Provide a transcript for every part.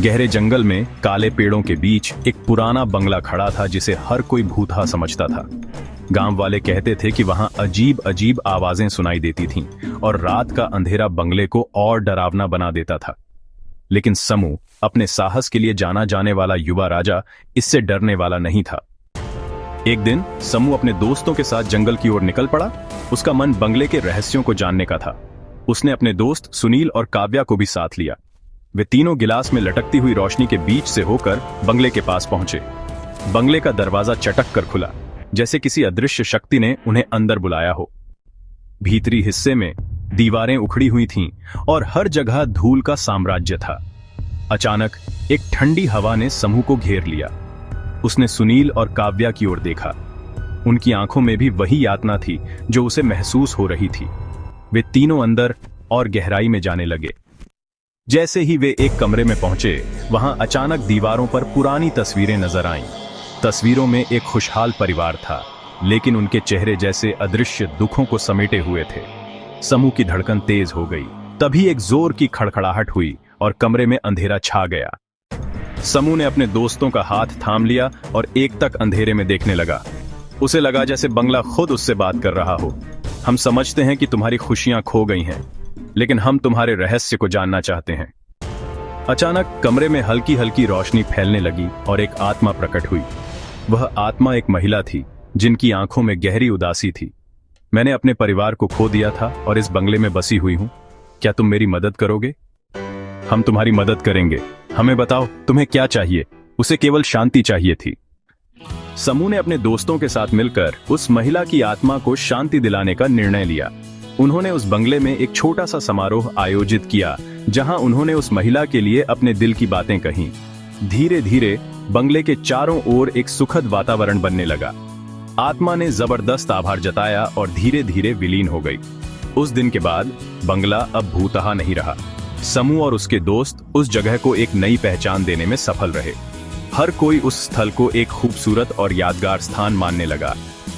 गहरे जंगल में काले पेड़ों के बीच एक पुराना बंगला खड़ा था जिसे हर कोई भूतहा समझता था। गांव वाले कहते थे कि वहां अजीब अजीब आवाजें सुनाई देती थीं और रात का अंधेरा बंगले को और डरावना बना देता था। लेकिन समू, अपने साहस के लिए जाना जाने वाला युवा राजा, इससे डरने वाला नहीं था। एक दिन समू अपने दोस्तों के साथ जंगल की ओर निकल पड़ा। उसका मन बंगले के रहस्यों को जानने का था। उसने अपने दोस्त सुनील और काव्या को भी साथ लिया। वे तीनों गिलास में लटकती हुई रोशनी के बीच से होकर बंगले के पास पहुंचे। बंगले का दरवाजा चटक कर खुला, जैसे किसी अदृश्य शक्ति ने उन्हें अंदर बुलाया हो। भीतरी हिस्से में दीवारें उखड़ी हुई थीं और हर जगह धूल का साम्राज्य था। अचानक एक ठंडी हवा ने समूह को घेर लिया। उसने सुनील और काव्या की ओर देखा। उनकी आंखों में भी वही यातना थी जो उसे महसूस हो रही थी। वे तीनों अंदर और गहराई में जाने लगे। जैसे ही वे एक कमरे में पहुंचे, वहां अचानक दीवारों पर पुरानी तस्वीरें नजर आईं। तस्वीरों में एक खुशहाल परिवार था, लेकिन उनके चेहरे जैसे अदृश्य दुखों को समेटे हुए थे। समूह की धड़कन तेज हो गई। तभी एक जोर की खड़खड़ाहट हुई और कमरे में अंधेरा छा गया। समूह ने अपने दोस्तों का हाथ थाम लिया और एक तक अंधेरे में देखने लगा। उसे लगा जैसे बंगला खुद उससे बात कर रहा हो। हम समझते हैं कि तुम्हारी खुशियां खो गई हैं, लेकिन हम तुम्हारे रहस्य को जानना चाहते हैं। अचानक कमरे में हल्की हल्की रोशनी फैलने लगी और एक आत्मा प्रकट हुई। वह आत्मा एक महिला थी जिनकी आंखों में गहरी उदासी थी। मैंने अपने परिवार को खो दिया था और इस बंगले में बसी हुई हूं। क्या तुम मेरी मदद करोगे? हम तुम्हारी मदद करेंगे। हमें बताओ, तुम्हें क्या चाहिए? उसे केवल शांति चाहिए थी। समूह ने अपने दोस्तों के साथ मिलकर उस महिला की आत्मा को शांति दिलाने का निर्णय लिया। उन्होंने उस बंगले में एक छोटा सा समारोह आयोजित किया, जहां उन्होंने उस महिला के लिए अपने दिल की बातें कहीं। धीरे धीरे बंगले के चारों ओर एक सुखद वातावरण बनने लगा। आत्मा ने जबरदस्त आभार जताया और धीरे धीरे विलीन हो गई। उस दिन के बाद बंगला अब भूतहा नहीं रहा। समूह और उसके दोस्त उस जगह को एक नई पहचान देने में सफल रहे। हर कोई उस स्थल को एक खूबसूरत और यादगार स्थान मानने लगा।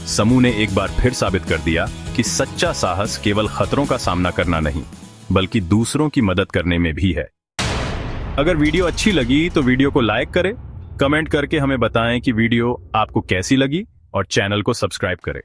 समूह ने एक बार फिर साबित कर दिया कि सच्चा साहस केवल खतरों का सामना करना नहीं, बल्कि दूसरों की मदद करने में भी है। अगर वीडियो अच्छी लगी तो वीडियो को लाइक करें, कमेंट करके हमें बताएं कि वीडियो आपको कैसी लगी और चैनल को सब्सक्राइब करें।